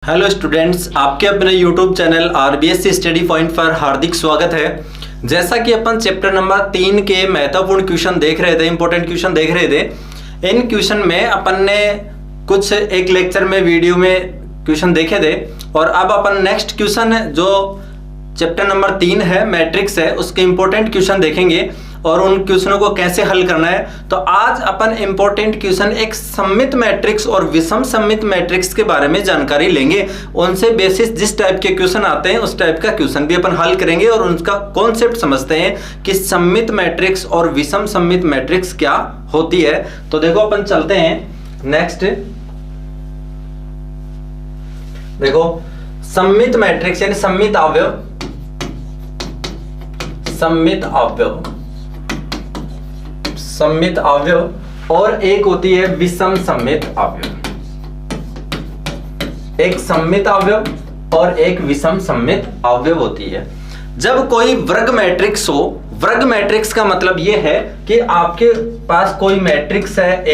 Hello students, आपके अपने YouTube channel RBSC study point पर हार्दिक स्वागत है। जैसा कि अपन चैप्टर नंबर 3 के महत्वपूर्ण क्वेश्चन देख रहे थे, इंपॉर्टेंट क्वेश्चन देख रहे थे। इन क्वेश्चन में अपन ने कुछ एक लेक्चर में वीडियो में क्वेश्चन देखे थे और अब अपन नेक्स्ट क्वेश्चन जो चैप्टर नंबर 3 है, मैट्रिक्स है, उसके इंपॉर्टेंट क्वेश्चन देखेंगे और उन क्वेश्चनों को कैसे हल करना है। तो आज अपन इंपॉर्टेंट क्वेश्चन एक सममित मैट्रिक्स और विषम सममित मैट्रिक्स के बारे में जानकारी लेंगे। उनसे बेसिस जिस टाइप के क्वेश्चन आते हैं उस टाइप का क्वेश्चन भी अपन हल करेंगे और उनका कॉन्सेप्ट समझते हैं कि सममित मैट्रिक्स और विषम सममित मैट्रिक्स क्या होती है। तो देखो अपन चलते हैं नेक्स्ट। देखो सममित मैट्रिक्स यानी सममित अवयव, सममित अवयव, सममित अवयव और एक होती है विषम सममित अवयव। एक सममित अवयव और एक विषम सममित अवयव होती है। जब कोई वर्ग मैट्रिक्स हो, वर्ग मैट्रिक्स का मतलब यह है कि आपके पास कोई मैट्रिक्स है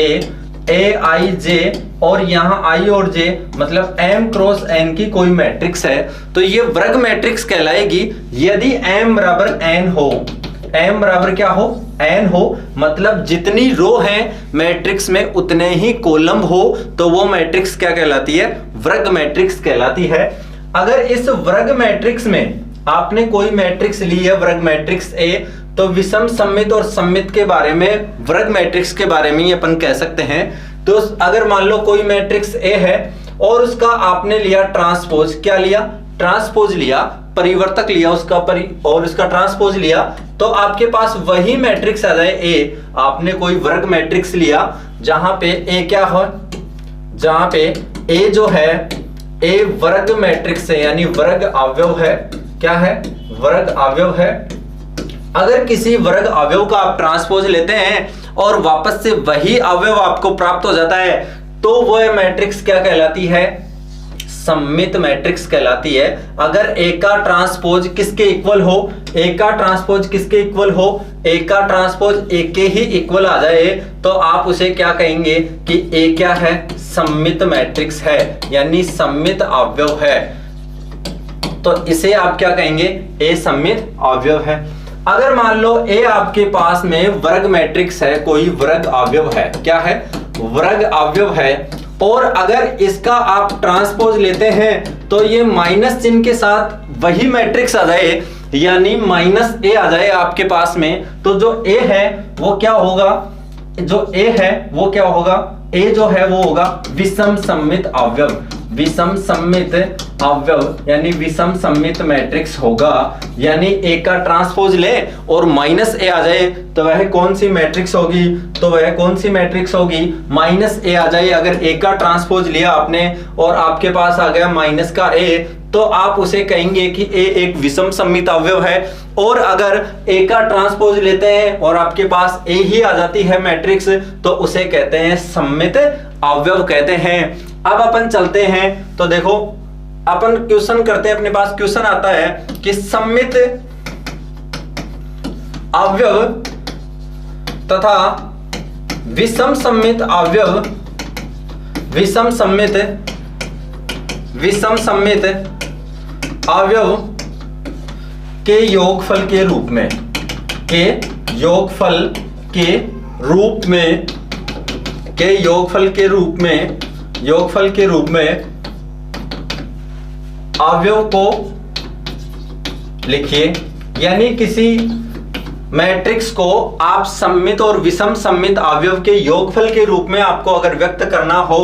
ए आई जे और यहां आई और जे मतलब m क्रॉस n की कोई मैट्रिक्स है, तो ये वर्ग मैट्रिक्स कहलाएगी यदि m बराबर n हो। m बराबर क्या हो? n हो, मतलब जितनी रो है मैट्रिक्स में उतने ही कॉलम हो, तो वो मैट्रिक्स क्या कहलाती है? वर्ग मैट्रिक्स कहलाती है। अगर इस वर्ग मैट्रिक्स में आपने कोई मैट्रिक्स ली है, वर्ग मैट्रिक्स A, तो विषम सममित और सममित के बारे में, वर्ग मैट्रिक्स के बारे में अपन कह सकते हैं। तो अगर मान लो कोई मैट्रिक्स A है और उसका आपने लिया ट्रांसपोज, क्या लिया? ट्रांसपोज लिया, परिवर्तक लिया उसका और उसका ट्रांसपोज लिया, तो आपके पास वही मैट्रिक्स आ जाए A। आपने कोई वर्ग मैट्रिक्स लिया जहां पे A क्या हो, जहां पे A जो है A वर्ग मैट्रिक्स है यानी वर्ग अवयव है। क्या है? वर्ग अवयव है। अगर किसी वर्ग अवयव का आप ट्रांसपोज लेते हैं और वापस से वही अवयव आपको प्राप्त हो जाता है, तो वह मैट्रिक्स क्या कहलाती है? सममित मैट्रिक्स कहलाती है। अगर A का ट्रांसपोज किसके इक्वल हो, A का ट्रांसपोज किसके इक्वल हो, A का ट्रांसपोज A के ही इक्वल आ जाए, तो आप उसे क्या कहेंगे कि A क्या है? सममित मैट्रिक्स है यानी सममित अवयव है। तो इसे आप क्या कहेंगे? A सममित अवयव है। अगर मान लो A आपके पास में वर्ग मैट्रिक्स है, कोई वर्ग अवयव है, क्या है? वर्ग अवयव है, और अगर इसका आप ट्रांसपोज लेते हैं तो ये माइनस चिन्ह के साथ वही मैट्रिक्स आ जाए यानी माइनस A आ जाए आपके पास में, तो जो A है वो क्या होगा? जो A है वो क्या होगा? A जो है वो होगा विषम सममित अवयव। विषम सममित अवयव यानी विषम सममित मैट्रिक्स होगा। यानी A का ट्रांसपोज ले और माइनस A आ जाए तो वह कौन सी मैट्रिक्स होगी? तो वह कौन सी मैट्रिक्स होगी? माइनस A आ जाए। अगर A का ट्रांसपोज लिया आपने और आपके पास आ गया माइनस का A, तो आप उसे कहेंगे कि A एक विषम सममित अवयव है। और अगर A का ट्रांसपोज लेते हैं और आपके पास A ही आ जाती है मैट्रिक्स, तो उसे कहते हैं सममित अवयव कहते हैं। अब अपन चलते हैं, तो देखो अपन क्वेश्चन करते हैं। अपने पास क्वेश्चन आता है कि सममित अवयव तथा विषम सममित अवयव, विषम सममित अवयव के योगफल के रूप में, के योगफल के रूप में, के योगफल के रूप में, योगफल के रूप में अवयव को लिखिए। यानी किसी मैट्रिक्स को आप सममित और विषम सममित अवयव के योगफल के रूप में आपको अगर व्यक्त करना हो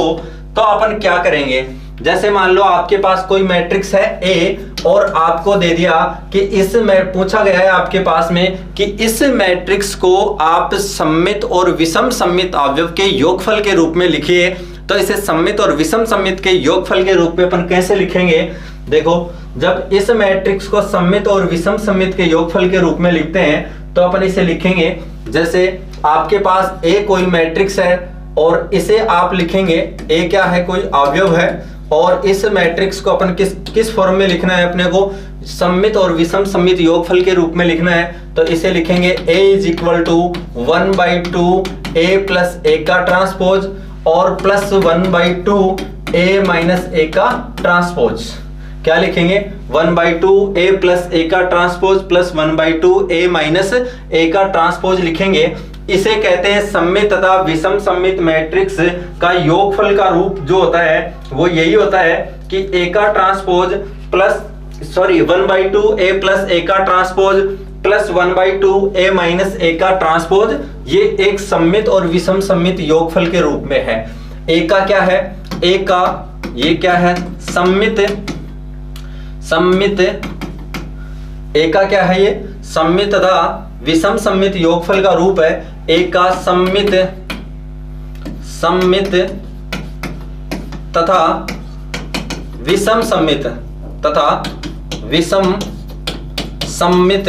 तो अपन क्या करेंगे? जैसे मान लो आपके पास कोई मैट्रिक्स है A और आपको दे दिया कि इस में पूछा गया है आपके पास में कि इस मैट्रिक्स को आप सममित और विषम सममित अवयव के योगफल के रूप में लिखिए। तो इसे सममित और विषम सममित के योगफल के रूप में अपन कैसे लिखेंगे? देखो, जब इस मैट्रिक्स को सममित और विषम सममित के योगफल के रूप में लिखते हैं तो अपन इसे लिखेंगे, जैसे आपके पास A कोई मैट्रिक्स है और इसे आप लिखेंगे A क्या है? कोई अवयव है, और इस मैट्रिक्स को अपन किस फॉर्म में लिखना है? अपने को सममित और विषम सममित योगफल के रूप में लिखना है। तो इसे लिखेंगे A is equal to 1/2 A plus A का ट्रांसपोज और प्लस 1/2 A माइनस A का ट्रांसपोज। क्या लिखेंगे? 1/2 A प्लस A का transpose plus 1/2 A minus A का ट्रांसपोज लिखेंगे। इसे कहते हैं सममित तथा विषम सममित मैट्रिक्स का योगफल का रूप जो होता है वो यही होता है कि A का transpose plus 1/2 A plus A का transpose plus 1/2 A minus A का ट्रांसपोज, ये एक सममित और विषम सममित योगफल के रूप में है। A का क्या है? A का ये क्या है? सममित A का क्या है? ये सममित तथा विषम सममित योगफल का रूप है। A का सममित तथा विषम सममित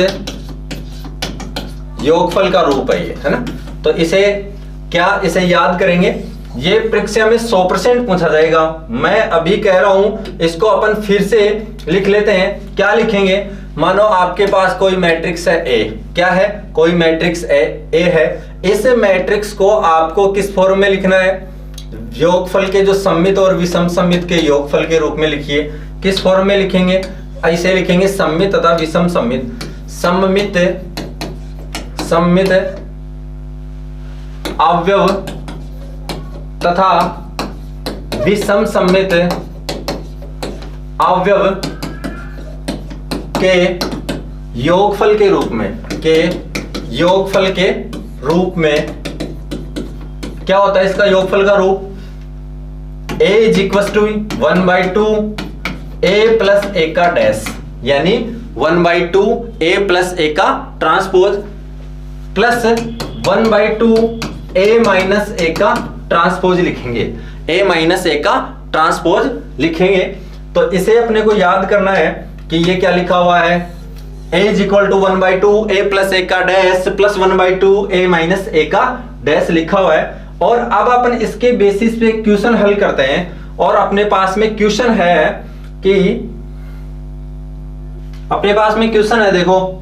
योगफल का रूप है ये, है ना। तो इसे याद करेंगे। ये परीक्षा में 100% पूछा जाएगा। मैं अभी कह रहा हूं, इसको अपन फिर से लिख लेते हैं। क्या लिखेंगे? मानो आपके पास कोई मैट्रिक्स है A। क्या है? कोई मैट्रिक्स A है। इस मैट्रिक्स को आपको किस फॉर्म में लिखना है? योगफल के जो सममित और विषम सममित के योगफल के रूप में लिखिए। किस फॉर्म में लिखेंगे? ऐसे लिखेंगे, सममित तथा विषम सममित। सममित अवयव तथा विषम सममित अवयव के योगफल के रूप में क्या होता है इसका योगफल का रूप? A is equal to 1/2 A plus A का डैश, यानी 1/2 A प्लस A का transpose plus 1/2 A minus A का ट्रांसपोज लिखेंगे। A माइनस A का ट्रांसपोज लिखेंगे। तो इसे अपने को याद करना है कि ये क्या लिखा हुआ है? A is equal to 1/2 A plus A का dash plus 1/2 A minus A का डैश लिखा हुआ है। और अब अपन इसके बेसिस पे क्वेश्चन हल करते हैं। और अपने पास में क्वेश्चन है देखो,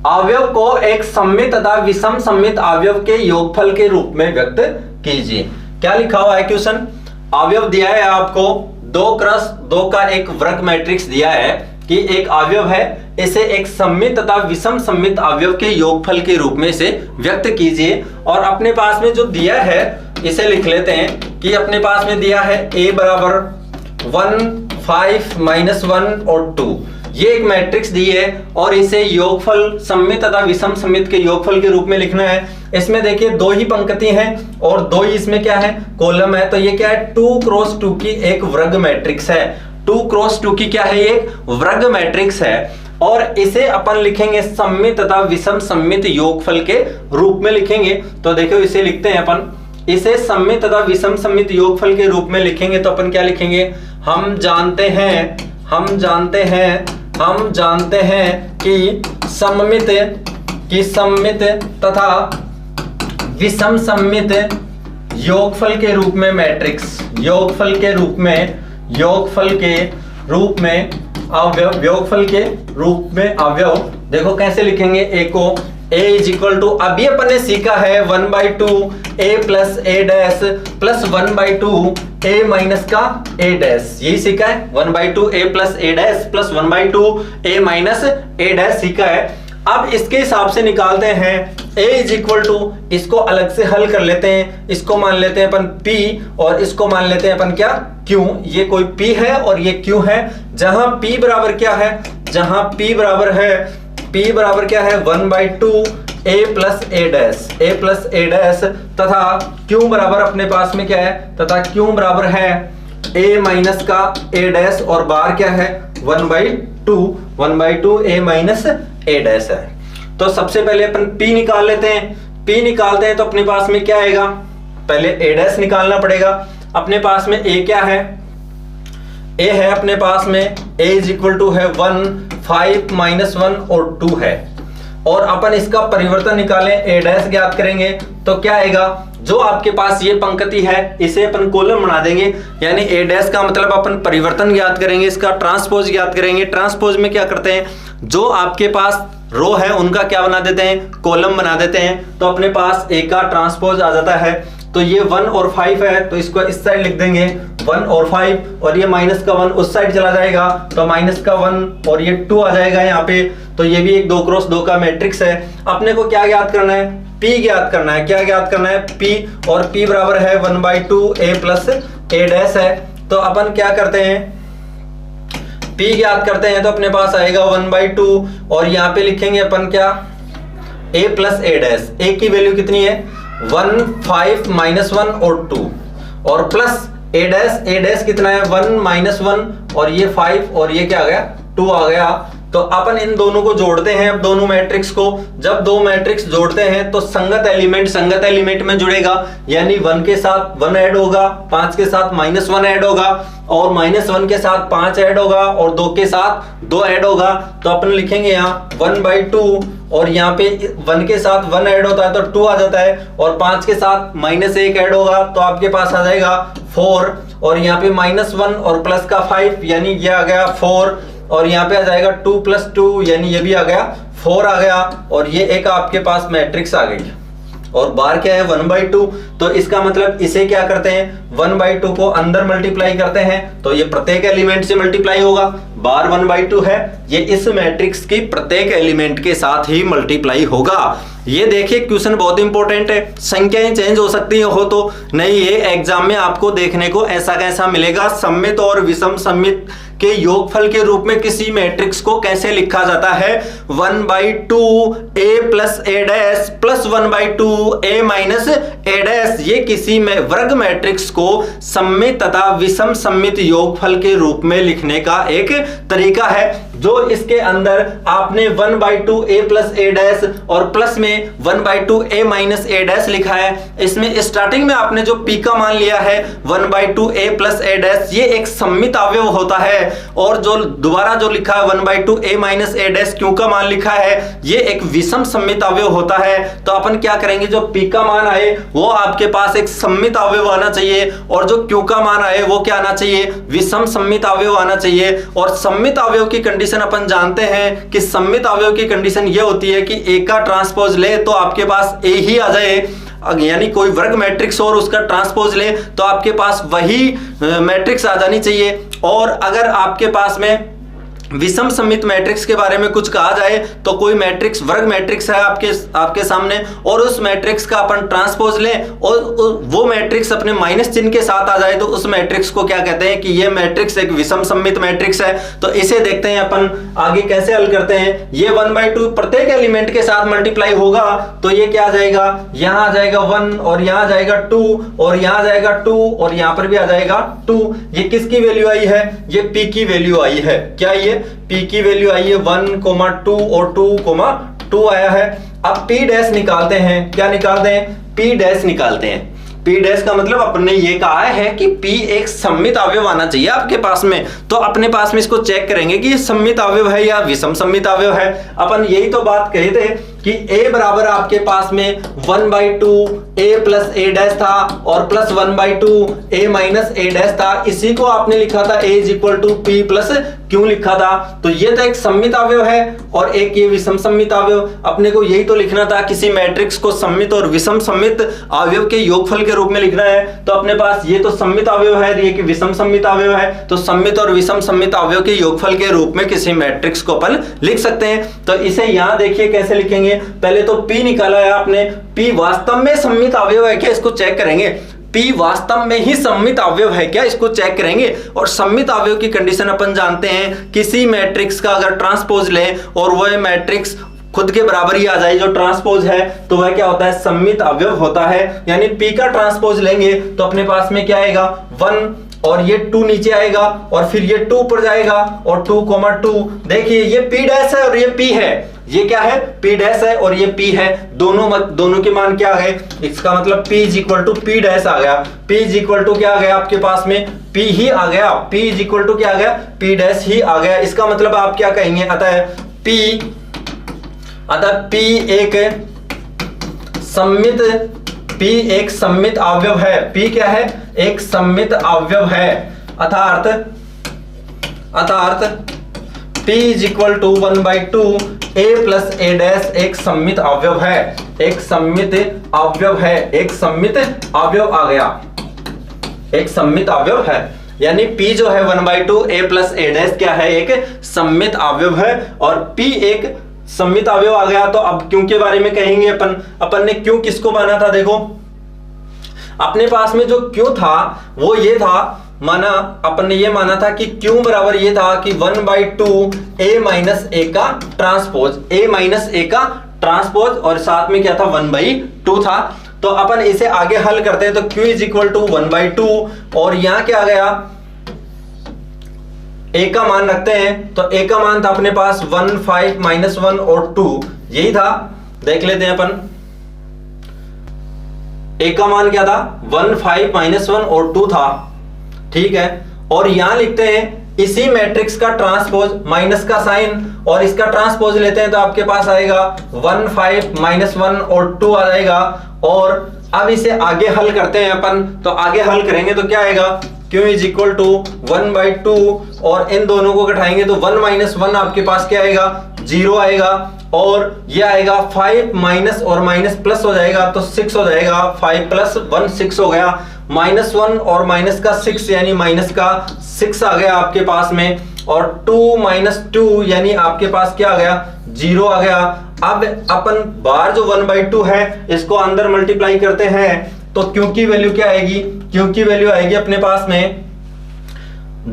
अवयव को एक सममित तथा विषम सममित अवयव के योगफल के रूप में व्यक्त कीजिए। क्या लिखा हुआ है क्वेश्चन? अवयव दिया है आपको 2x2 का एक वर्ग मैट्रिक्स दिया है कि एक अवयव है, इसे एक सममित तथा विषम सममित अवयव के योगफल के रूप में इसे व्यक्त कीजिए। और अपने पास में जो दिया है इसे लिख लेते हैं कि अपने पास में दिया है A बराबर 1 5 -1 और 2। ये एक मैट्रिक्स दी है और इसे योगफल सममित तथा विषम सममित के योगफल के रूप में लिखना है। इसमें देखिए 2 ही पंक्ति हैं और 2 ही इसमें क्या है? कॉलम है। तो ये क्या है? 2x2 की एक वर्ग मैट्रिक्स है। 2x2 की क्या है? एक वर्ग मैट्रिक्स है। और इसे अपन लिखेंगे सममित तथा विषम सममित योगफल के रूप में लिखेंगे। तो देखो इसे लिखते हैं अपन, इसे सममित तथा विषम सममित योगफल के रूप में लिखेंगे। तो अपन क्या लिखेंगे? हम जानते हैं कि सममित तथा विषम सममित योगफल के रूप में मैट्रिक्स, योगफल के रूप में अवयव देखो कैसे लिखेंगे। A को A इज इक्वल टू, अभी अपन ने सीखा है 1/2 A plus A dash plus 1/2 A minus का A डैश, यही सीखा है। 1/2 A plus A dash plus 1/2 A minus A dash सीखा है। अब इसके हिसाब से निकालते हैं A इज इक्वल टू, इसको अलग से हल कर लेते हैं। इसको मान लेते हैं अपन P और इसको मान लेते हैं अपन क्या? Q। ये कोई P है और ये Q है। जहां P बराबर क्या है? जहां P बराबर क्या है? 1/2 A प्लस A डैश तथा Q बराबर अपने पास में क्या है? तथा Q बराबर है A माइनस का A डैश और बार क्या है? 1/2 A माइनस A डैश है। तो सबसे पहले अपन P निकाल लेते हैं। P निकालते हैं तो अपने पास में क्या आएगा? पहले A डैश निकालना पड़ेगा। अपने पास में A क्या है? A है अपने पास में A इज इक्वल टू है 1 5 -1 और 2 है। और अपन इसका परिवर्तन निकालें, A डैश ज्ञात करेंगे तो क्या आएगा? जो आपके पास ये पंक्ति है इसे अपन कॉलम बना देंगे, यानी A डैश का मतलब अपन परिवर्तन ज्ञात करेंगे, इसका ट्रांसपोज ज्ञात करेंगे। ट्रांसपोज में क्या करते हैं? जो आपके पास रो है उनका क्या बना देते हैं? कॉलम बना देते हैं। तो अपने पास A का ट्रांसपोज आ जाता है। तो ये 1 और 5 है, तो इसको इस साइड लिख देंगे 1 और 5, और ये माइनस का 1 उस साइड चला जाएगा तो माइनस का 1 और ये 2 आ जाएगा यहाँ पे। तो ये भी एक 2 क्रॉस 2 का मैट्रिक्स है। अपने को क्या ज्ञात करना है? P ज्ञात करना है। क्या ज्ञात करना है? P, और P बराबर है 1/2 A प्लस A डैश है। तो अपन क्या करते हैं, P ज्ञात करते हैं तो अपने पास आएगा 1/2, और यहाँ पे लिखेंगे अपन क्या, A plus A dash. A की वैल्यू कितनी है? 1, 5 माइनस 1 और 2, और प्लस A डैश कितना है? 1 माइनस 1 और ये 5 और ये क्या आ गया? 2 आ गया। तो अपन इन दोनों को जोड़ते हैं, अब दोनों मैट्रिक्स को। जब दो मैट्रिक्स जोड़ते हैं तो संगत एलिमेंट में जुड़ेगा, यानी 1 के साथ 1 ऐड होगा, 5 के साथ -1 ऐड होगा, और -1 के साथ 5 ऐड होगा, और 2 के साथ 2 ऐड होगा। तो अपन लिखेंगे यहाँ 1/2, और यहाँ पे 1 के साथ 1 ऐड होता है तो 2 आ जाता है, और 5 के साथ -1 ऐड होगा तो आपके पास आ जाएगा 4, और यहाँ पे -1 और प्लस का 5 यानी ये आ गया 4, और यहाँ पे आ जाएगा 2 + 2 यानी ये भी आ गया 4 आ गया, और ये एक आपके पास मैट्रिक्स आ गई। और बार क्या है? 1/2। तो इसका मतलब इसे क्या करते हैं, 1/2 को अंदर मल्टीप्लाई करते हैं तो ये प्रत्येक एलिमेंट से मल्टीप्लाई होगा। बार 1/2 है, ये इस मैट्रिक्स की प्रत्येक एलिमेंट के साथ ही मल्टीप्लाई होगा। ये देखिए क्वेश्चन बहुत इंपॉर्टेंट है। संख्याएं चेंज हो सकती हो तो नहीं, ये एग्जाम में आपको देखने को ऐसा कैसा मिलेगा, सममित और विषम सममित के योगफल के रूप में किसी मैट्रिक्स को कैसे लिखा जाता है? 1/2 A plus A dash plus 1/2 A minus A dash. ये किसी में वर्ग मैट्रिक्स को सममित तथा विषम सममित योगफल के रूप में लिखने का एक तरीका है, जो इसके अंदर आपने 1/2 A प्लस A डैश और प्लस में 1/2 A माइनस A डैश लिखा है। इसमें स्टार्टिंग में आपने जो P का मान लिया है 1/2 A प्लस A डैश, ये एक सममित अवयव होता है, और जो दोबारा जो लिखा है 1/2 A minus A dash Q का मान लिखा है, ये एक विषम सममित अवयव होता है। तो अपन क्या करेंगे, जो P का मान आए वो आपके पास एक सममित अवयव आना चाहिए, और जो Q का मान आए वो क्या आना चाहिए? विषम सममित अवयव आना चाहिए। और सममित अवयव की कंडीशन अपन जानते हैं कि सममित अवयव की कंडीशन ये होती है कि A का ट्रांसपोज ले तो आपके पास A ही आ जाए, यानी कोई वर्ग मैट्रिक्स और उसका ट्रांसपोज ले तो आपके पास वही मैट्रिक्स आ जानी चाहिए। और अगर आपके पास में विषम सममित मैट्रिक्स के बारे में कुछ कहा जाए तो कोई मैट्रिक्स वर्ग मैट्रिक्स है आपके सामने, और उस मैट्रिक्स का अपन ट्रांसपोज लें और वो मैट्रिक्स अपने माइनस चिन्ह के साथ आ जाए तो उस मैट्रिक्स को क्या कहते हैं कि ये मैट्रिक्स एक विषम सममित मैट्रिक्स है। तो इसे देखते हैं अपन आगे कैसे हल करते हैं। ये 1/2 प्रत्येक एलिमेंट के साथ मल्टीप्लाई होगा तो ये क्या आ जाएगा, यहाँ आ जाएगा 1, और यहाँ आ जाएगा 2, और यहाँ आ जाएगा 2, और यहाँ पर भी आ जाएगा 2। ये किसकी वैल्यू आई है? ये P की वैल्यू आई है। क्या ये P की वैल्यू आई है 1, 2 और 2, 2 आया है। अब P डैश निकालते हैं। क्या निकालते हैं? P डैश निकालते हैं। P डैश का मतलब अपने ये कहा है कि P एक सममित अवयव आना चाहिए आपके पास में, तो अपने पास में इसको चेक करेंगे कि ये सममित अवयव है या विषम सममित अवयव है। अपन यही तो बात कहे थे कि A बराबर आपके पास में 1/2 A प्लस A डैश था और plus 1/2 A minus A dash था। इसी को आपने लिखा था A is equal to P plus Q लिखा था। तो ये तो एक सममित अवयव है और एक ये विषम सममित अवयव। अपने को यही तो लिखना था, किसी मैट्रिक्स को सममित और विषम सममित अवयव के योगफल के रूप में लिखना है। तो अपने पास ये तो सममित अवयव है, ये विषम सममित अवयव है, तो सममित और विषम सममित अवयव के योगफल के रूप में किसी मैट्रिक्स को अपन लिख सकते हैं। तो इसे यहां देखिए कैसे लिखेंगे। पहले तो P निकाला है आपने, P वास्तव में सममित अवयव है क्या, इसको चेक करेंगे। P वास्तव में ही सममित अवयव है क्या, इसको चेक करेंगे। और सममित अवयव की कंडीशन अपन जानते हैं, किसी मैट्रिक्स का अगर ट्रांसपोज लें और वह मैट्रिक्स खुद के बराबर ही आ जाए जो ट्रांसपोज है, तो वह क्या होता है, सममित अवयव होता है। यानी P का ट्रांसपोज लेंगे तो अपने पास में क्या आएगा 1 और ये 2 नीचे आएगा और फिर ये 2 ऊपर जाएगा और 2, 2। देखिए ये P डैश है और ये P है। ये क्या है, P डैश है और ये P है। दोनों के मान क्या है, इसका मतलब P is equal to P dash आ गया। P इज इक्वल टू क्या आ गया आपके पास में, P ही आ गया। P इज इक्वल टू क्या आ गया, P डैश ही आ गया। इसका मतलब आप क्या कहेंगे, अतः P एक सममित अवयव है। P क्या है, एक सममित अवयव है। अर्थात P is equal to 1/2 A plus A dash एक सममित अवयव है, एक सममित अवयव है, एक सममित अवयव आ गया, एक सममित अवयव है। यानी P जो है 1/2 a प्लस a डैश क्या है, एक सममित अवयव है। और P एक सममित अवयव आ गया। तो अब क्यों के बारे में कहेंगे अपन ने क्यों किसको माना था, देखो अपने पास में जो क्यों था वो ये था, माना अपन ने ये माना था कि क्यों बराबर ये था कि 1/2 a माइनस ए का ट्रांसपोज, a माइनस ए का ट्रांसपोज, और साथ में क्या था 1/2 था। तो अपन इसे आगे हल करते हैं। तो q इज इक्वल टू 1/2 और यहां क्या आ गया, a का मान रखते हैं। तो a का मान था अपने पास 1 5 -1 और 2, यही था। देख लेते हैं अपन, a का मान क्या था 1 5 -1 और 2 था, ठीक है। और यहां लिखते हैं इसी मैट्रिक्स का ट्रांसपोज, माइनस का साइन और इसका ट्रांसपोज लेते हैं तो आपके पास आएगा 1 5 -1 और 2 आ जाएगा। और अब इसे आगे हल करते हैं अपन। तो आगे हल करेंगे तो क्या आएगा, q इज इक्वल टू 1/2 और इन दोनों को घटाएंगे तो 1 - 1 आपके पास क्या आएगा 0 आएगा। और ये आएगा 5 माइनस और माइनस प्लस हो जाएगा तो 6 हो जाएगा, 5 + 1 6 हो गया। -1 और माइनस का 6 यानी माइनस का 6 आ गया आपके पास में। और 2 - 2 यानी आपके पास क्या आ गया 0 आ गया। अब अपन बाहर जो 1/2 है इसको अंदर मल्टीप्लाई करते हैं तो क्यों की वैल्यू क्या आएगी, क्यों की वैल्यू आएगी अपने पास में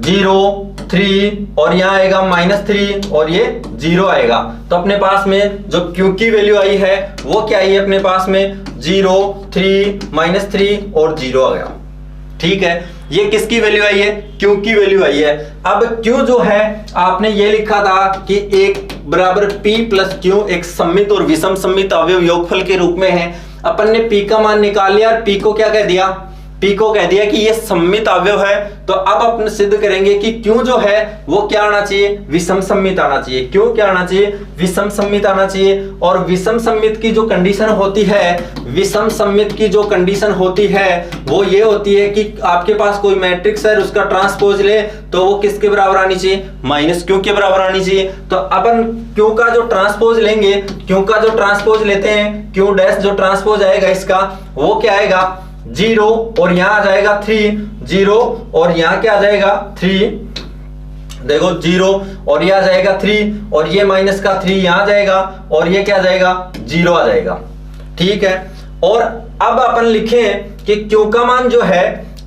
0 3 और यहां आएगा -3 और ये 0 आएगा। तो अपने पास में जो क्यू की वैल्यू आई है वो क्या आई है अपने पास में 0 3 -3 और 0 आ गया, ठीक है। ये किसकी वैल्यू आई है, क्यू की वैल्यू आई है। अब क्यू जो है आपने ये लिखा था कि एक बराबर p + q एक सममित और विषम सममित अवयव योगफल के रूप में है। अपन ने p का मान निकाल लिया और p को क्या कह दिया, p को कह दिया कि ये सममित अवयव है। तो अब अपन सिद्ध करेंगे कि q जो है वो क्या आना चाहिए, विषम सममित आना चाहिए। क्यों क्या आना चाहिए, विषम सममित आना चाहिए। और विषम सममित की जो कंडीशन होती है, विषम सममित की जो कंडीशन होती है वो ये होती है कि आपके पास कोई मैट्रिक्स है उसका ट्रांसपोज ले तो वो किसके बराबर आनी चाहिए, -q के बराबर आनी चाहिए। तो अपन q का जो ट्रांसपोज लेंगे, q का जो ट्रांसपोज लेते हैं, q डैश जो ट्रांसपोज आएगा इसका वो क्या आएगा 0 और यहां आ जाएगा 3 0 और यहां क्या आ जाएगा 3, देखो 0 और यह आ जाएगा 3 और ये माइनस का 3 यहां आ जाएगा और ये क्या आ जाएगा 0 आ जाएगा, ठीक है। और अब अपन लिखें कि q का मान जो है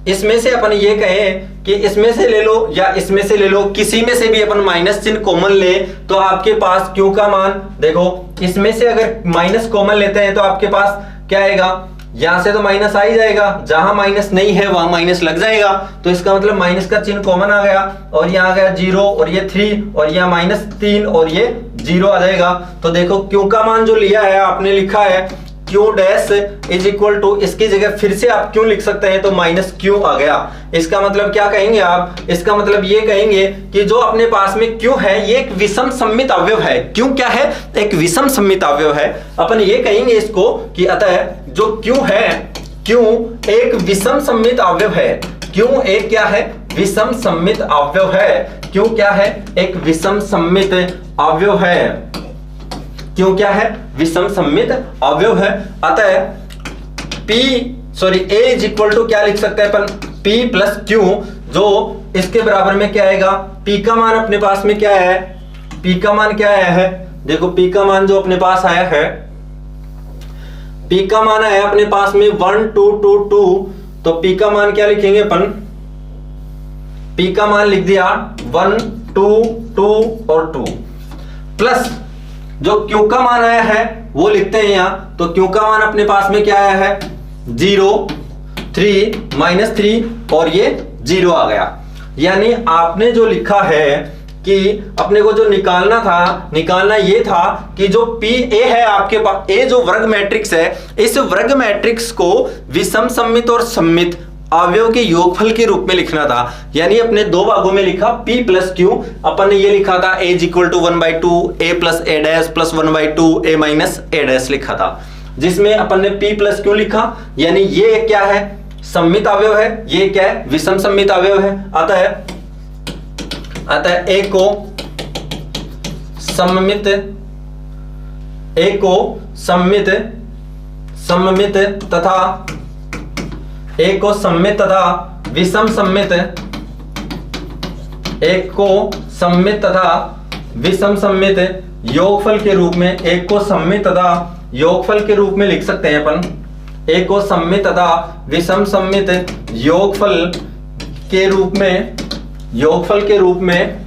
इसमें से अपन ये कहें कि इसमें से ले लो या इसमें से ले लो, किसी में से भी अपन माइनस चिन्ह कॉमन ले तो आपके पास q का मान, देखो इसमें से अगर माइनस कॉमन लेते हैं तो आपके पास क्या आएगा, यहां से तो माइनस आ ही जाएगा, जहां माइनस नहीं है वहां माइनस लग जाएगा। तो इसका मतलब माइनस का चिन्ह कॉमन आ गया और यहां आ गया 0 और ये 3 और यहां -3 और ये 0 आ जाएगा। तो देखो q का मान जो लिया है आपने लिखा है q dash is equal to, इसकी जगह फिर से आप क्यों लिख सकते हैं तो -q आ गया। इसका मतलब क्या कहेंगे आप, इसका मतलब ये कहेंगे कि जो अपने पास में q है ये एक विषम सममित अवयव है। क्यों क्या है, एक विषम सममित अवयव है। अपन ये कहेंगे इसको कि अतः जो q है, q एक विषम सममित अवयव है। q एक क्या है, विषम सममित अवयव है। q क्या है, एक विषम सममित अवयव है। क्यों क्या है, विषम सममित अवयव है। अतः a इज इक्वल टू क्या लिख सकते हैं अपन, p + q जो इसके बराबर में क्या आएगा, p का मान अपने पास में क्या है, p का मान क्या आया है, देखो p का मान जो अपने पास आया है, p का मान आया अपने पास में 1 2 2 2। तो p का मान क्या लिखेंगे अपन, p का मान लिख दिया 1 2 2 और 2 प्लस जो q का मान आया है वो लिखते हैं यहां। तो q का मान अपने पास में क्या आया है 0 3 -3 और ये 0 आ गया। यानी आपने जो लिखा है कि अपने को जो निकालना था, निकालना ये था कि जो p a है आपके पास, a जो वर्ग मैट्रिक्स है, इस वर्ग मैट्रिक्स को विषम सममित और सममित अवयव के योगफल के रूप में लिखना था। यानी अपने दो भागों में लिखा p + q। अपन ने ये लिखा था a = 1/2 a + a dash + 1/2 a - a dash लिखा था, जिसमें अपन ने p + q लिखा। यानी ये क्या है, सममित अवयव है, ये क्या है, विषम सममित अवयव है। अतः a को सममित तथा एक को सममित तथा विषम सममित, एक को सममित तथा विषम सममित योगफल के रूप में, एक को सममित तथा योगफल के रूप में लिख सकते हैं अपन, एक को सममित तथा विषम सममित योगफल के रूप में, योगफल के रूप में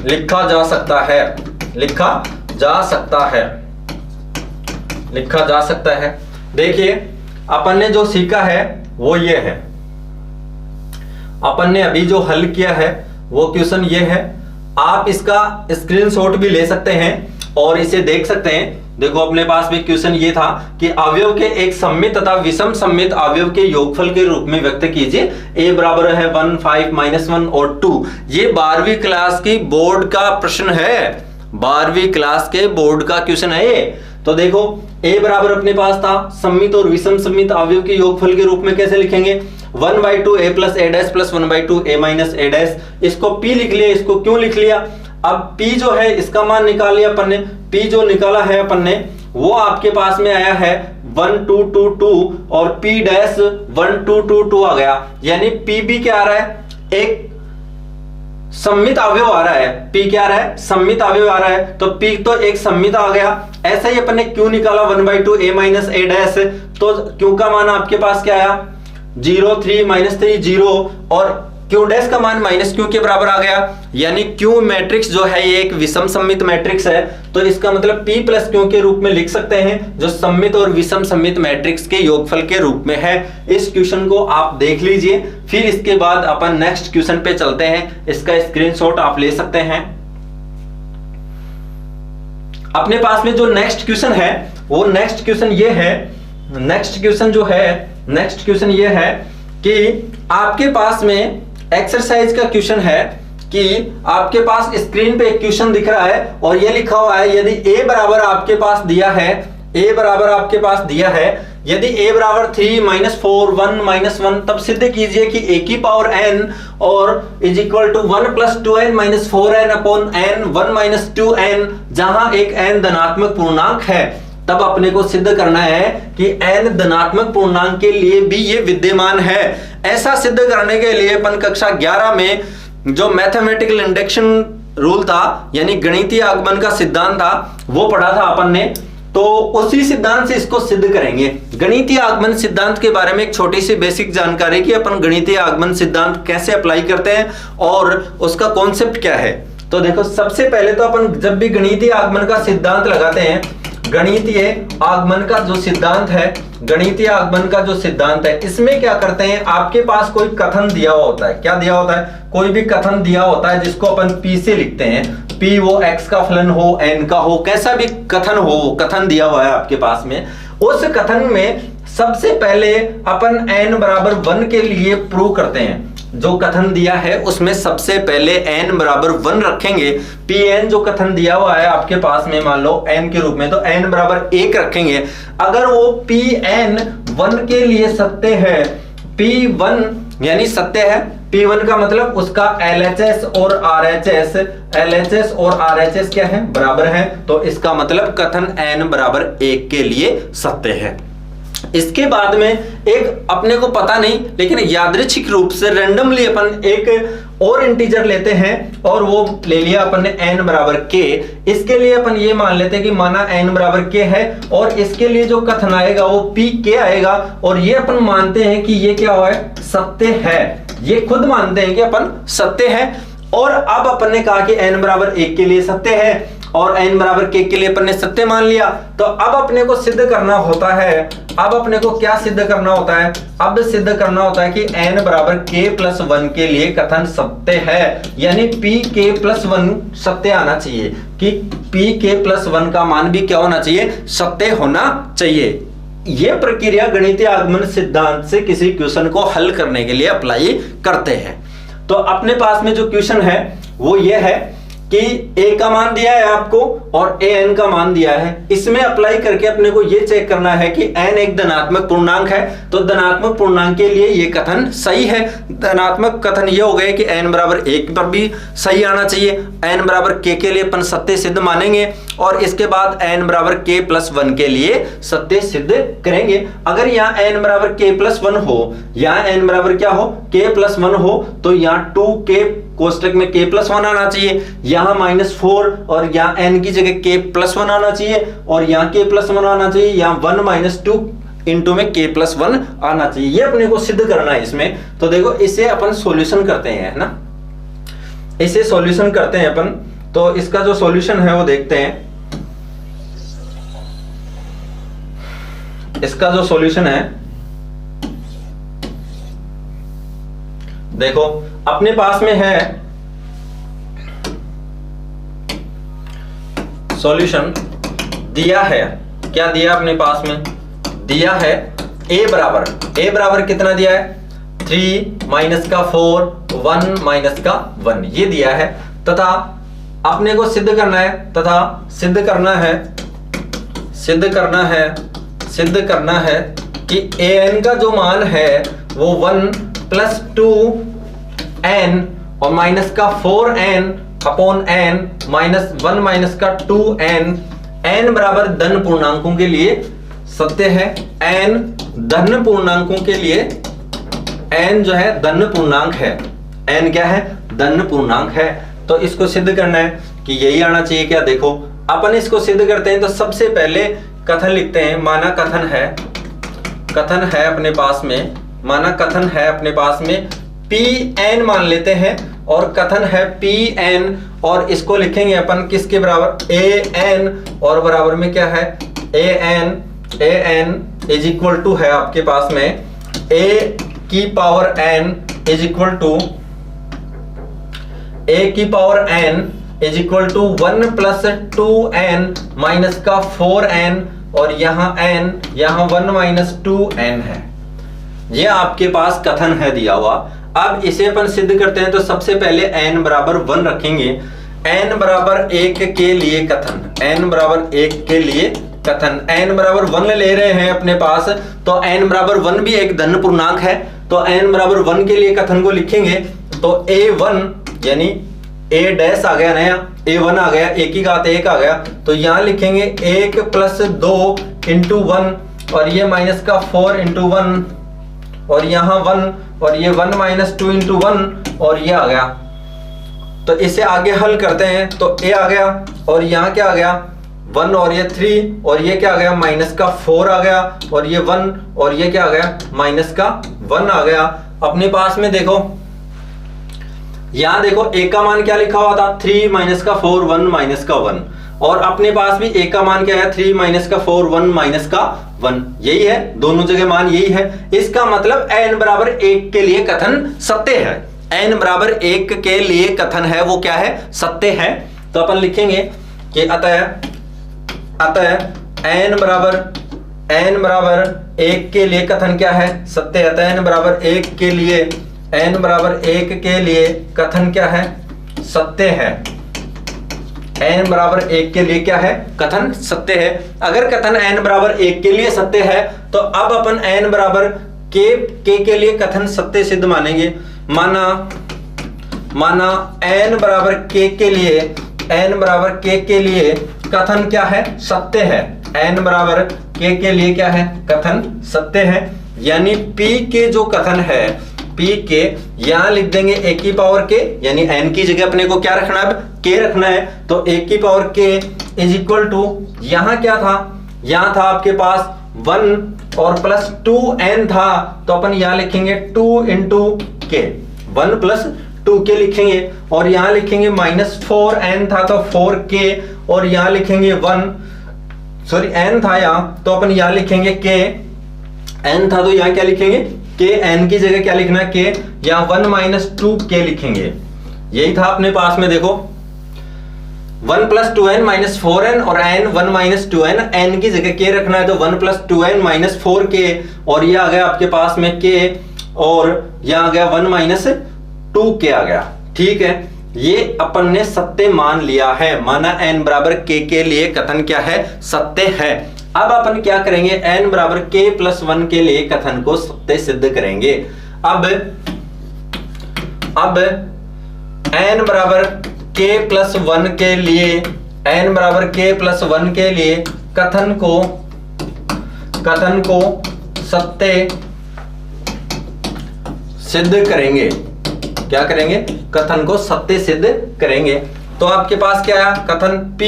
लिखा जा सकता है, लिखा जा सकता है, लिखा जा सकता है। देखिए अपन ने जो सीखा है वो ये है, अपन ने अभी जो हल किया है वो क्वेश्चन ये है। आप इसका स्क्रीनशॉट भी ले सकते हैं और इसे देख सकते हैं। देखो अपने पास भी क्वेश्चन ये था कि अवयव के एक सममित तथा विषम सममित अवयव के योगफल के रूप में व्यक्त कीजिए। a बराबर है 1, 5, -1 और 2। ये 12वीं क्लास की बोर्ड का प्रश्न है, 12वीं क्लास के बोर्ड का क्वेश्चन है ये। तो देखो a बराबर अपने पास था सममित और विषम सममित अवयव के योगफल के रूप में कैसे लिखेंगे, 1/2 a plus a dash plus 1/2 a minus a dash. इसको p लिख लिया, इसको क्यों लिख लिया, अब p जो है इसका मान निकाल लिया अपन ने, p जो निकाला है अपन ने वो आपके पास में आया है 1 2 2 2 और p डैश 1 2 2 2 आ गया, यानी p भी क्या आ रहा है, एक सममित अवयव आ रहा है। p क्या आ रहा है, सममित अवयव आ रहा है, तो p तो एक सममित आ गया। ऐसा ही अपन ने क्यों निकाला 1/2 a माइनस a डैश, तो क्यों का मान आपके पास क्या आया 0 3 -3 0 और क्यू डैश का मान माइनस क्यू के बराबर आ गया, यानी क्यू मैट्रिक्स जो है ये एक विषम सममित मैट्रिक्स है। तो इसका मतलब p प्लस क्यू के रूप में लिख सकते हैं जो सममित और विषम सममित मैट्रिक्स के योगफल के रूप में है। इस क्वेश्चन को आप देख लीजिए, फिर इसके बाद अपन नेक्स्ट क्वेश्चन पे चलते हैं। इसका स्क्रीनशॉट आप ले सकते हैं। अपने पास में जो नेक्स्ट क्वेश्चन है वो नेक्स्ट क्वेश्चन ये है, नेक्स्ट क्वेश्चन जो है नेक्स्ट क्वेश्चन ये है कि आपके पास में एक्सरसाइज का क्वेश्चन है कि आपके पास स्क्रीन पे एक क्वेश्चन दिख रहा है और ये लिखा हुआ है यदि a बराबर आपके पास दिया है, a बराबर आपके पास दिया है, यदि a बराबर 3 -4 1 -1 तब सिद्ध कीजिए कि a की पावर n और is equal to 1 + 2n - 4n upon n 1 - 2n, जहां एक n धनात्मक पूर्णांक है। तब अपने को सिद्ध करना है कि n धनात्मक पूर्णांक के लिए भी ये विद्यमान है। ऐसा सिद्ध करने के लिए अपन कक्षा 11 में जो मैथमेटिकल इंडक्शन रूल था यानी गणितीय आगमन का सिद्धांत था वो पढ़ा था अपन ने, तो उसी सिद्धांत से इसको सिद्ध करेंगे। गणितीय आगमन सिद्धांत के बारे में एक छोटी सी बेसिक जानकारी कि अपन गणितीय आगमन सिद्धांत कैसे अप्लाई करते हैं और उसका कॉन्सेप्ट क्या है। तो देखो सबसे पहले तो अपन जब भी गणितीय आगमन का सिद्धांत लगाते हैं, गणितीय आगमन का जो सिद्धांत है, गणितीय आगमन का जो सिद्धांत है इसमें क्या करते हैं, आपके पास कोई कथन दिया हुआ होता है। क्या दिया होता है, कोई भी कथन दिया होता है जिसको अपन p से लिखते हैं। p वो x का फलन हो, n का हो, कैसा भी कथन हो, कथन दिया हुआ है आपके पास में। उस कथन में सबसे पहले अपन n बराबर 1 के लिए प्रूव करते हैं। जो कथन दिया है उसमें सबसे पहले n बराबर 1 रखेंगे। Pn जो कथन दिया हुआ है आपके पास में मान लो n के रूप में, तो n बराबर 1 रखेंगे। अगर वो Pn 1 के लिए सत्य है, P1 यानी सत्य है, P1 का मतलब उसका LHS और RHS, LHS और RHS क्या है, बराबर है, तो इसका मतलब कथन n बराबर 1 के लिए सत्य है। इसके बाद में एक अपने को पता नहीं लेकिन यादृच्छिक रूप से रैंडमली अपन एक और इंटीजर लेते हैं और वो ले लिया अपन ने n बराबर k। इसके लिए अपन ये मान लेते हैं कि माना n बराबर k है और इसके लिए जो कथन आएगा वो pk आएगा और ये अपन मानते हैं कि ये क्या हुआ है, सत्य है। ये खुद मानते हैं कि अपन सत्य है। और अब अपन ने कहा कि n बराबर 1 के लिए सत्य है और n बराबर k के लिए अपन ने सत्य मान लिया। तो अब अपने को सिद्ध करना होता है, अब अपने को क्या सिद्ध करना होता है, अब सिद्ध करना होता है कि n बराबर k + 1 के लिए कथन सत्य है, यानी pk + 1 सत्य आना चाहिए कि pk + 1 का मान भी क्या होना चाहिए, सत्य होना चाहिए। यह प्रक्रिया गणितीय आगमन सिद्धांत से किसी क्वेश्चन को हल करने के लिए अप्लाई करते हैं। तो अपने पास में जो क्वेश्चन है वो ये है कि a का मान दिया है आपको और an का मान दिया है, इसमें अप्लाई करके अपने को ये चेक करना है कि n एक धनात्मक पूर्णांक है, तो धनात्मक पूर्णांक के लिए ये कथन सही है। धनात्मक कथन ये हो गए कि n बराबर 1 पर भी सही आना चाहिए, n बराबर k के लिए अपन सत्य सिद्ध मानेंगे और इसके बाद n बराबर k प्लस 1 के लिए सत्य सिद्ध करेंगे। अगर यहाँ n बराबर k प्लस 1 हो, यहाँ n बराबर क्या हो, k प्लस 1 हो, तो यहाँ 2k कोष्टक में k प्लस 1 आना चाहिए, यहाँ -4 और यहाँ n की जगह k प्लस 1 आना चाहिए और यहाँ k प्लस 1 आना चाहिए, यहाँ 1 - 2 इंटू में k प्लस 1 आना चाहिए। ये अपने को सिद्ध करना है इसमें। तो देखो इसे अपन सॉल्यूशन करते हैं, है ना, इसे सॉल्यूशन करते हैं अपन। तो इसका जो सॉल्यूशन है वो देखते हैं। इसका जो सॉल्यूशन है, देखो अपने पास में है सॉल्यूशन दिया है, क्या दिया अपने पास में, दिया है a बराबर कितना दिया है, 3 माइनस का 4 1 माइनस का 1 ये दिया है, तथा अपने को सिद्ध करना है कि an का जो मान है वो 1 प्लस 2n और माइनस का 4n upon n minus 1 minus का 2n, n बराबर धन पूर्णांकों के लिए सत्य है, n धन पूर्णांकों के लिए n जो है धन पूर्णांक है, n क्या है, धन पूर्णांक है। तो इसको सिद्ध करना है कि यही आना चाहिए क्या। देखो अपन इसको सिद्ध करते हैं तो सबसे पहले कथन लिखते हैं। माना कथन है अपने पास में, माना कथन है अपने पास में Pn मान लेते हैं और कथन है Pn और इसको लिखेंगे अपन किसके बराबर, An और बराबर में क्या है, An इज इक्वल टू है आपके पास में a की power n is equal to is equal to 1 plus 2n minus का 4n और यहाँ n, यहाँ 1 माइनस 2n है। ये आपके पास कथन है दिया हुआ। अब इसे अपन सिद्ध करते हैं तो सबसे पहले n बराबर 1 रखेंगे, n बराबर 1 के लिए कथन, n बराबर 1 के लिए कथन, n बराबर 1 ले रहे हैं अपने पास, तो n बराबर 1 भी एक धन पूर्णांक है, तो n बराबर 1 के लिए कथन को लिखेंगे तो a1 यानी a डैश आ गया नया, a1 आ गया, a की घात 1 आ गया, तो यहाँ लिखेंगे 1 प्लस 2 इंटू 1 और ये माइनस का 4 इंटू 1 और यहाँ 1 और ये 1 माइनस 2 इंटू 1 और ये आ गया। तो इसे आगे हल करते हैं तो a आ गया और यहाँ क्या आ गया 1 और ये 3 और ये क्या आ गया माइनस का 4 आ गया और ये 1 और ये क्या आ गया माइनस का 1 आ गया। अपने पास में देखो यहाँ देखो a का मान क्या लिखा हुआ था 3 माइनस का 4 1 माइनस का 1 और अपने पास भी a का मान क्या है 3 माइनस का 4 1 माइनस का 1, यही है, दोनों जगह मान यही है। इसका मतलब n बराबर 1 के लिए कथन सत्य है, n बराबर 1 के लिए कथन है वो क्या है, सत्य है। तो अपन लिखेंगे कि अतः n बराबर 1 के लिए कथन क्या है, सत्य है। अतः n बराबर 1 के लिए कथन क्या है, सत्य है। n बराबर 1 के लिए क्या है, कथन सत्य है। अगर कथन n बराबर 1 के लिए सत्य है तो अब अपन n बराबर k के लिए कथन सत्य सिद्ध मानेंगे। माना n बराबर k के लिए कथन क्या है, सत्य है। n बराबर k के लिए क्या है, कथन सत्य है। यानी p के जो कथन है, p के यहां लिख देंगे a की पावर k, यानी n की जगह अपने को क्या रखना है, k रखना है, तो a की power k is equal to यहां क्या था, यहां था आपके पास 1 और प्लस 2n था, तो अपन यहां लिखेंगे 2 इंटू k, 1 प्लस 2k लिखेंगे और यहां लिखेंगे माइनस 4n था तो 4k और यहां लिखेंगे n था यहां, तो अपन यहां लिखेंगे k, n था तो यहां क्या लिखेंगे k, n की जगह क्या लिखना है k, यहां 1 माइनस 2k लिखेंगे। यही था अपने पास में, देखो 1 प्लस 2n माइनस 4n और n 1 माइनस 2n, n की जगह k रखना है तो 1 प्लस 2n माइनस 4k और ये आ गया आपके पास में k और यहाँ आ गया 1 माइनस 2k आ गया। ठीक है, ये अपन ने सत्य मान लिया है, माना n बराबर k के लिए कथन क्या है, सत्य है। अब अपन क्या करेंगे, n बराबर k+1 के लिए कथन को सत्य सिद्ध करेंगे। अब n बराबर k+1 के लिए, n बराबर k+1 के लिए कथन को सत्य सिद्ध करेंगे। क्या करेंगे, कथन को सत्य सिद्ध करेंगे। तो आपके पास क्या है, कथन p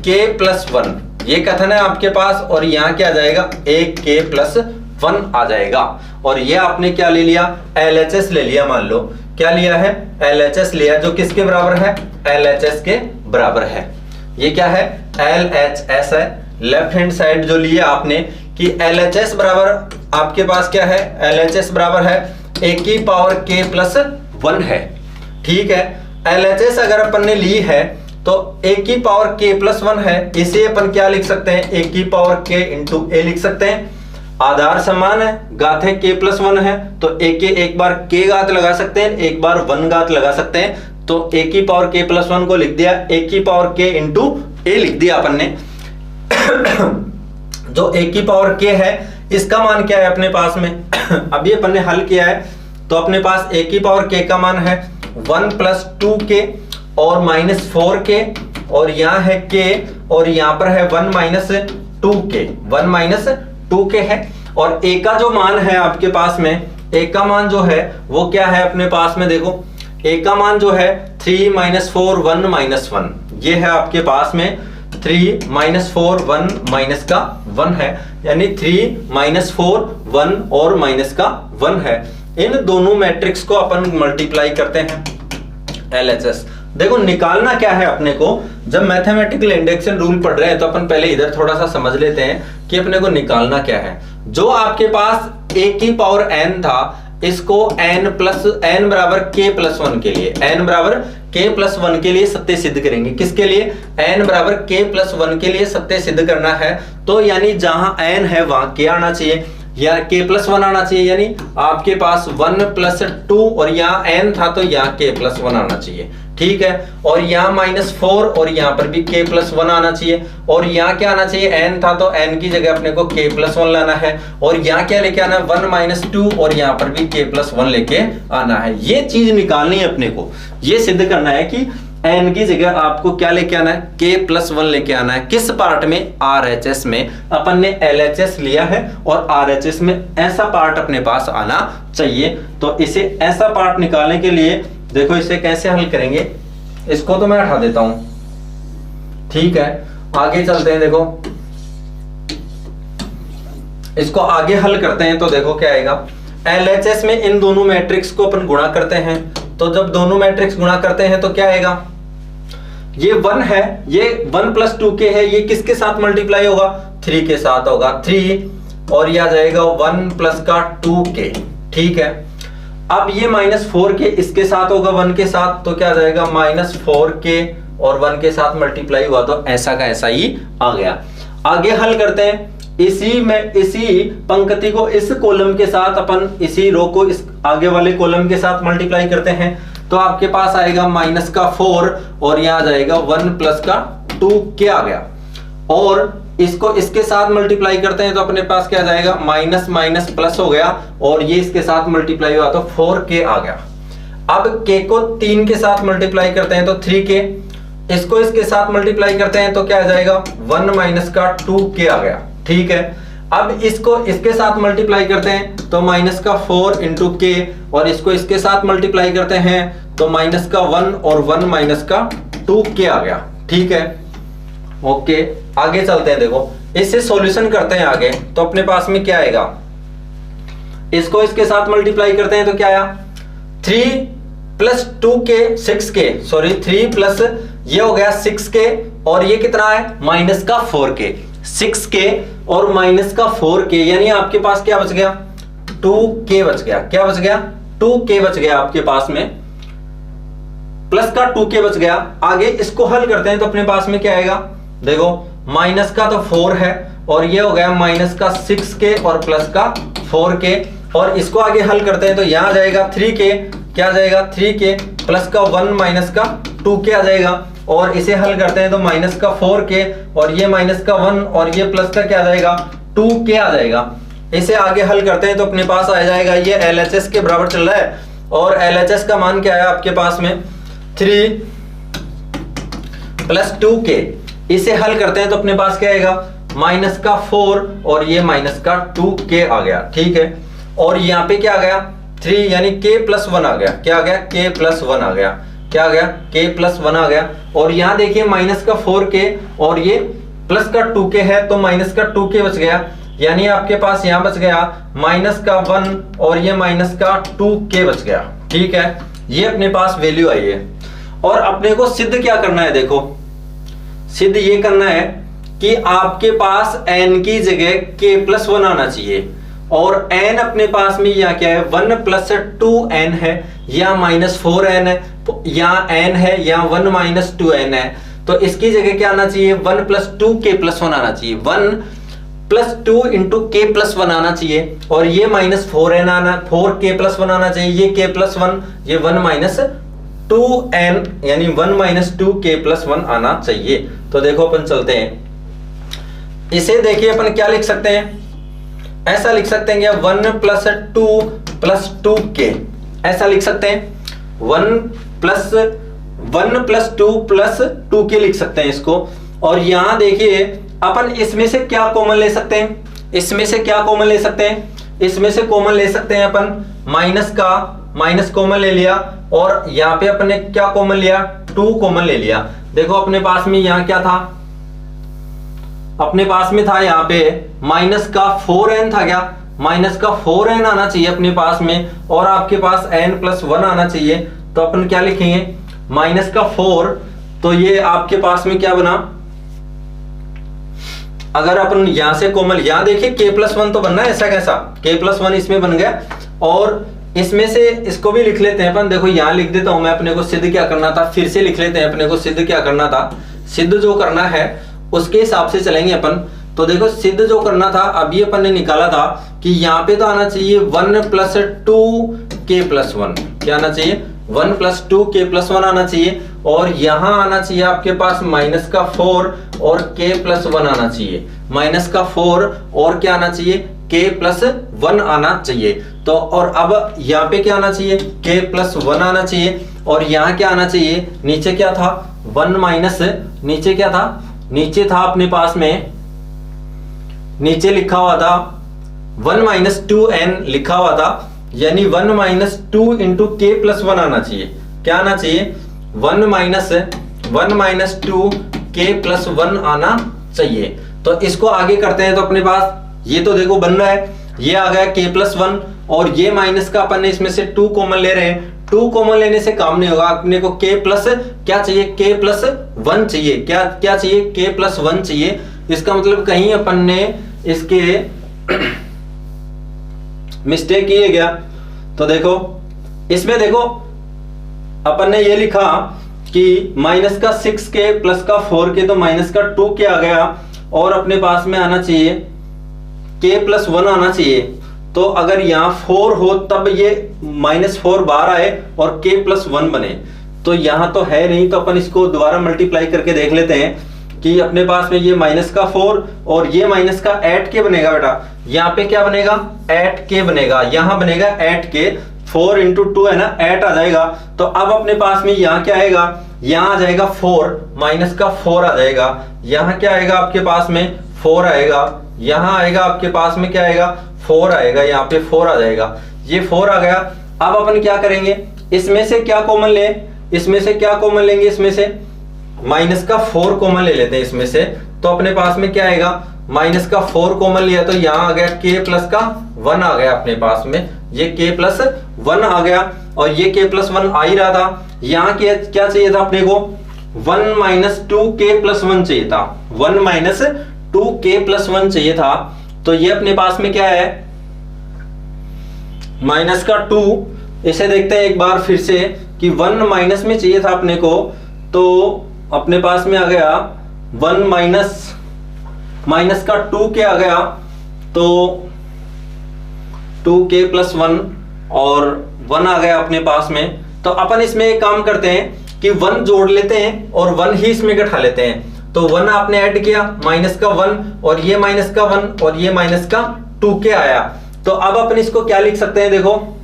k+1, ये कथन है आपके पास, और यहां क्या आ जाएगा, ak+1 आ जाएगा। और ये आपने क्या ले लिया, LHS ले लिया, मान लो क्या लिया है, LHS लिया, जो किसके बराबर है, LHS के बराबर है। ये क्या है, LHS है। लेफ्ट हैंड साइड जो लिया आपने कि LHS बराबर आपके पास क्या है, LHS बराबर है ak+k+1 है। ठीक है, LHS अगर अपन ने ली है तो ak+k+1 है, इसे अपन क्या लिख सकते हैं, ak⁴ लिख सकते हैं। आधार समान है, घात है k+1 है, तो एक बार k घात लगा सकते हैं, एक बार 1 घात लगा सकते हैं। तो ak⁴k+1 को लिख दिया, ak⁴k लिख दिया अपन ने। जो ak⁴k है इसका मान क्या है अपने पास में, अभी अपन ने हल किया है, तो अपने पास ak⁴k का मान है 1 + 2k और -4k, और यहाँ है k, और यहाँ पर है 1 - 2k, 1 - 2k है। और a का जो मान है आपके पास में, a का मान जो है वो क्या है अपने पास में, देखो a का मान जो है 3 - 4 1 - 1, ये है आपके पास में 3 - 4 1 - का 1 है, यानी 3 - 4 1 और माइनस का 1 है। इन दोनों मैट्रिक्स को अपन मल्टीप्लाई करते हैं, LHS। देखो निकालना क्या है अपने को, जब मैथमेटिकल इंडेक्शन रूल पढ़ रहे हैं तो अपन पहले इधर थोड़ा सा समझ लेते हैं कि अपने को निकालना क्या है। जो आपके पास a⁴n था, इसको n बराबर k+1 के लिए, n बराबर k+1 के लिए सत्य सिद्ध करेंगे। किसके लिए, n बराबर k+1 के लिए सत्य सिद्ध करना है। तो यानी जहां n है वहां k आना चाहिए या k+1 आना चाहिए, यानी आपके पास 1 + 2 और यहाँ n था तो यहाँ k+1 आना चाहिए। ठीक है, और यहाँ -4 और यहाँ पर भी k+1 आना चाहिए, और यहाँ क्या आना चाहिए, n था तो n की जगह अपने को k+1 लाना है, और यहाँ क्या लेके आना है 1 - 2 और यहाँ पर भी k+1 लेके आना है। ये चीज निकालनी है अपने को, ये सिद्ध करना है कि n की जगह आपको क्या लेके आना है, k+1 लेके आना है। किस पार्ट में, RHS में। अपन ने LHS लिया है और RHS में ऐसा पार्ट अपने पास आना चाहिए। तो इसे ऐसा पार्ट निकालने के लिए देखो इसे कैसे हल करेंगे, इसको तो मैं हटा देता हूं। ठीक है, आगे चलते हैं। देखो इसको आगे हल करते हैं तो देखो क्या आएगा, LHS में इन दोनों मैट्रिक्स को अपन गुणा करते हैं। तो जब दोनों मैट्रिक्स गुणा करते हैं तो क्या आएगा, ये 1 है, ये 1 + 2k है, ये किसके साथ मल्टीप्लाई होगा, 3 के साथ होगा, 3 और ये आ जाएगा 1 + का 2k। ठीक है, अब ये -4k इसके साथ होगा 1 के साथ, तो क्या आ जाएगा -4k और 1 के साथ मल्टीप्लाई हुआ तो ऐसा का ऐसा ही आ गया। आगे हल करते हैं, इसी पंक्ति को इस कॉलम के साथ, अपन इसी रो को इस आगे वाले कॉलम के साथ मल्टीप्लाई करते हैं, तो आपके पास आएगा -4 और यहाँ आ जाएगा 1 + का 2k आ गया। और इसको इसके साथ मल्टीप्लाई करते हैं तो अपने पास क्या आ जाएगा, माइनस प्लस हो गया, और ये इसके साथ मल्टीप्लाई हुआ तो 4k आ गया। अब k को 3 के साथ मल्टीप्लाई करते हैं तो 3k, इसको इसके साथ मल्टीप्लाई करते हैं तो क्या आ जाएगा 1 - का 2k आ गया। ठीक है, अब इसको इसके साथ मल्टीप्लाई करते हैं तो -4 × k, और इसको इसके साथ मल्टीप्लाई करते हैं तो -1 और 1 - का 2k आ गया। ठीक है, ओके आगे चलते हैं। देखो इससे सॉल्यूशन करते हैं आगे, तो अपने पास में क्या आएगा, इसको इसके साथ मल्टीप्लाई करते हैं तो क्या आया 3 + 2k 6k, सॉरी 3 प्लस ये हो गया 6k, और ये कितना है -4k, 6k और -4k, यानी आपके पास क्या बच गया 2k बच गया। क्या बच गया 2k बच गया आपके पास में, प्लस का 2k बच गया। आगे इसको हल करते हैं तो अपने पास में क्या आएगा, देखो माइनस का तो 4 है और ये हो गया -6k और प्लस का 4k, और इसको आगे हल करते हैं तो यहां आ जाएगा 3k, क्या आ जाएगा 3k प्लस का 1 माइनस का 2k आ जाएगा। और इसे हल करते हैं तो माइनस का 4k और ये माइनस का 1 और ये प्लस का क्या आ जाएगा 2k आ जाएगा। इसे आगे हल करते हैं तो अपने पास आ जाएगा ये LHS के बराबर चल रहा है और LHS का मान क्या है आपके पास में 3 प्लस 2k। इसे हल करते हैं तो अपने पास क्या आएगा माइनस का 4 और ये माइनस का 2k आ गया, ठीक है। और यहाँ पे क्या आ गया 3 यानी k प्लस 1 आ गया, क्या आ गया k प्लस 1 आ गया, क्या आ गया k प्लस 1 आ गया। और यहाँ देखिए माइनस का 4k और ये प्लस का 2k है तो माइनस का 2k बच गया, यानी आपके पास यहाँ बच गया माइनस का 1 और ये माइनस का 2k बच गया, ठीक है। ये अपने पास वैल्यू आई है। और अपने को सिद्ध क्या करना है, देखो सिद्ध ये करना है कि आपके पास n की जगह k प्लस 1 आना चाहिए और n अपने पास में या क्या है 1 प्लस 2n है या माइनस 4n है या n है या 1 माइनस 2n है। तो इसकी जगह क्या आना चाहिए 1 प्लस 2k प्लस 1 आना चाहिए, 1 प्लस 2 इंटू k प्लस 1 आना चाहिए। और ये माइनस 4n आना 4k प्लस 1 आना चाहिए, ये k प्लस 1 ये 1 माइनस 2n यानी 1 माइनस 2k प्लस 1 आना चाहिए। तो देखो अपन चलते हैं, इसे देखिए अपन क्या लिख सकते हैं, ऐसा लिख सकते हैं क्या 1 प्लस 2 प्लस 2k, ऐसा लिख सकते हैं 1 प्लस 2 प्लस 2k लिख सकते हैं इसको। और यहां देखिए अपन इसमें से क्या कॉमन ले सकते हैं, इसमें से क्या कॉमन ले सकते हैं, इसमें से कॉमन ले सकते हैं अपन माइनस का माइनस कॉमन ले लिया और यहाँ पे अपन ने क्या कॉमन लिया 2 कॉमन ले लिया। देखो अपने पास में यहाँ क्या था, अपने पास में था यहाँ पे माइनस का 4n था, क्या माइनस का 4n आना चाहिए अपने पास में और आपके पास n प्लस 1 आना चाहिए। तो अपन क्या लिखेंगे माइनस का 4, तो ये आपके पास में क्या बना, अगर अपन यहां से कोमल यहां देखिए k प्लस 1 तो बनना है, ऐसा कैसा k प्लस 1 इसमें बन गया। और इसमें से इसको भी लिख लेते हैं अपन, देखो यहां लिख देता हूं मैं, अपने को सिद्ध क्या करना था फिर से लिख लेते हैं, अपने को सिद्ध क्या करना था, सिद्ध जो करना है उसके हिसाब से चलेंगे अपन। तो देखो सिद्ध जो करना था अभी अपन ने निकाला था कि यहाँ पे तो आना चाहिए 1 प्लस 2k प्लस 1, क्या आना चाहिए 1 प्लस 2k प्लस 1 आना चाहिए। और यहाँ आना चाहिए आपके पास माइनस का 4 और k प्लस 1 आना चाहिए, माइनस का 4 और क्या आना चाहिए k प्लस 1 आना चाहिए। तो और अब यहाँ पे क्या आना चाहिए k प्लस 1 आना चाहिए और यहाँ क्या आना चाहिए, नीचे क्या था 1 माइनस, नीचे क्या था, नीचे था अपने पास में, नीचे लिखा हुआ था 1 माइनस 2n लिखा हुआ था, यानी 1 माइनस 2 इंटू k प्लस 1 आना चाहिए, क्या आना चाहिए 1 माइनस 2 k प्लस 1 आना चाहिए। तो इसको आगे करते हैं तो अपने पास ये तो देखो बन रहा है, ये आ गया k प्लस 1 और ये माइनस का अपन ने इसमें से 2 कॉमन ले रहे हैं, 2 कॉमन लेने से काम नहीं होगा, अपने को k प्लस क्या चाहिए k प्लस 1 चाहिए, क्या क्या चाहिए k प्लस 1 चाहिए। इसका मतलब कहीं अपन ने इसके मिस्टेक किए गया। तो देखो इसमें देखो अपन ने ये लिखा कि माइनस का 6k प्लस का 4k तो माइनस का 2k आ गया और अपने पास में आना चाहिए k प्लस 1 आना चाहिए। तो अगर यहाँ 4 हो तब ये माइनस 4 बाहर आए और k प्लस 1 बने, तो यहाँ तो है नहीं, तो अपन इसको दोबारा मल्टीप्लाई करके देख लेते हैं कि अपने पास में ये माइनस का 4 और ये माइनस का 8k बनेगा बेटा, यहाँ पे क्या बनेगा 8k बनेगा, यहाँ बनेगा 8k, 4 इंटू 2 है ना 8 आ जाएगा। तो अब अपने पास में यहाँ क्या आएगा, यहाँ आ जाएगा 4 माइनस का 4 आ जाएगा, यहाँ क्या आएगा आपके पास में 4 आएगा, यहाँ आएगा आपके पास में क्या आएगा 4 आएगा, यहाँ पे 4 आ जाएगा, ये 4 आ गया। अब अपन क्या करेंगे, इसमें से क्या कॉमन ले, इसमें से क्या कॉमन लेंगे, इसमें से माइनस का 4 कॉमन ले लेते हैं इसमें से। तो अपने पास में क्या आएगा माइनस का 4 कॉमन लिया तो यहाँ आ गया k प्लस का 1 आ गया अपने पास में, ये k प्लस 1 आ गया और ये k प्लस 1 आ ही रहा था। यहाँ क्या चाहिए था अपने को 1 माइनस 2k प्लस 1 चाहिए था, 1 माइनस 2k प्लस 1 चाहिए था। तो ये अपने पास में क्या है माइनस का 2, इसे देखते हैं एक बार फिर से कि 1 माइनस में चाहिए था अपने को, तो अपने पास में आ गया 1 माइनस का 2k आ गया, तो 2k प्लस 1 और 1 आ गया अपने पास में। तो अपन इसमें एक काम करते हैं कि 1 जोड़ लेते हैं और 1 ही इसमें घटा लेते हैं। तो 1 आपने ऐड किया, माइनस का 1 और ये माइनस का 1 और ये माइनस का 2k आया। तो अब अपन इसको क्या लिख सकते हैं, देखो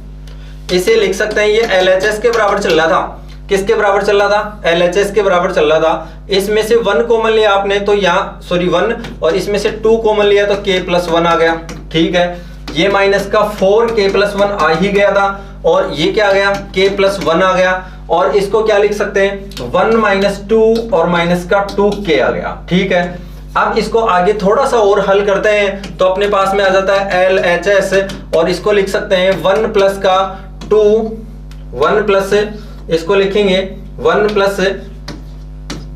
इसे लिख सकते हैं, ये LHS के बराबर चल रहा था। किसके बराबर चल रहा था? LHS के बराबर चल रहा था। इसमें से 1 कॉमन लिया आपने तो यहाँ 1 और इसमें से 2 कॉमन लिया तो k+1 आ गया। ठीक है, ये माइनस का 4k+1 आ ही गया था और ये क्या आ गया, k+1 आ गया। और इसको क्या लिख सकते हैं, 1 - 2 और माइनस का 2k आ गया। ठीक है, अब इसको आगे थोड़ा सा और हल करते हैं तो अपने पास में आ जाता है LHS और इसको लिख सकते हैं 1 प्लस का 2, 1 प्लस इसको लिखेंगे 1 +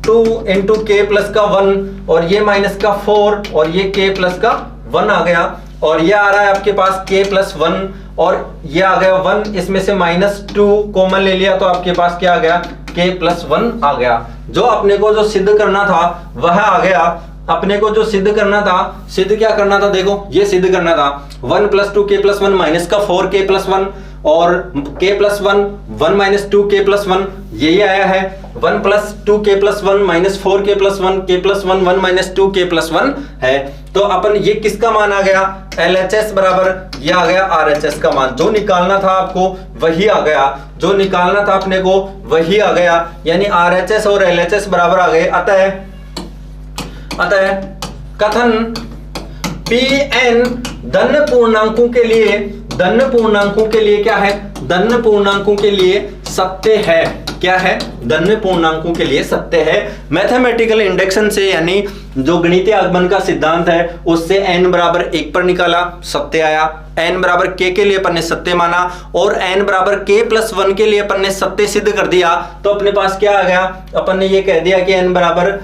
2 × k+ का 1 और ये माइनस का 4 और ये k+ का 1 आ गया। और ये आ रहा है आपके पास k+1 और ये आ गया 1, इसमें से -2 कॉमन ले लिया तो आपके पास क्या आ गया, k+1 आ गया। जो अपने को जो सिद्ध करना था वह आ गया। अपने को जो सिद्ध करना था, सिद्ध क्या करना था, देखो ये सिद्ध करना था 1 + 2k+1 माइनस का 4k+1 और k+1 1 - 2k+1 यही आया है। 1 + 2k+1 - 4k+1 k+1 1 - 2k+1 है। तो अपन ये किसका मान आ गया, LHS बराबर ये आ गया RHS का मान। जो निकालना था आपको वही आ गया, जो निकालना था अपने को वही आ गया, यानी RHS और LHS बराबर आ गए। अतः कथन Pn धन पूर्णांकों के लिए, धन पूर्णांकों के लिए क्या है, धन पूर्णांकों के लिए सत्य है। क्या है, धन पूर्णांकों के लिए सत्य है। मैथमेटिकल इंडक्शन से यानी जो गणितीय आगमन का सिद्धांत है उससे n बराबर 1 पर निकाला, सत्य आया। n बराबर k के लिए अपन ने सत्य माना और n बराबर k+1 के लिए अपन ने सत्य सिद्ध कर दिया। तो अपने पास क्या आ गया, अपन ने ये कह दिया कि n बराबर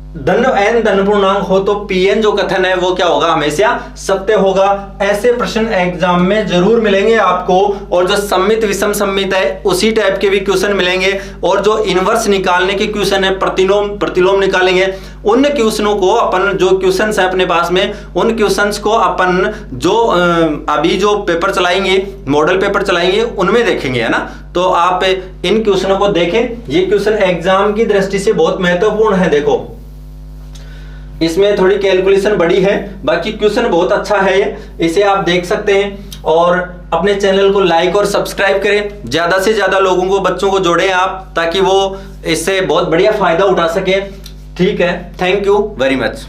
n धन पूर्णांक हो तो Pn जो कथन है वो क्या होगा, हमेशा सत्य होगा। ऐसे प्रश्न एग्जाम में जरूर मिलेंगे आपको और जो सम्मित विषम सम्मित है उसी टाइप के भी क्वेश्चन मिलेंगे और जो इनवर्स निकालने के क्वेश्चन है, प्रतिलोम निकालेंगे। उन क्वेश्चनों को अपन, जो क्वेश्चंस है अपने पास में, उन क्वेश्चंस को अपन जो अभी जो पेपर चलाएंगे, मॉडल पेपर चलाएंगे, उनमें देखेंगे, है ना। तो आप इन क्वेश्चनों को देखें, ये क्वेश्चन एग्जाम की दृष्टि से बहुत महत्वपूर्ण है। देखो इसमें थोड़ी कैलकुलेशन बड़ी है, बाकी क्वेश्चन बहुत अच्छा है ये, इसे आप देख सकते हैं। और अपने चैनल को लाइक और सब्सक्राइब करें, ज्यादा से ज्यादा लोगों को, बच्चों को जोड़ें आप, ताकि वो इससे बहुत बढ़िया फायदा उठा सके। ठीक है, थैंक यू वेरी मच।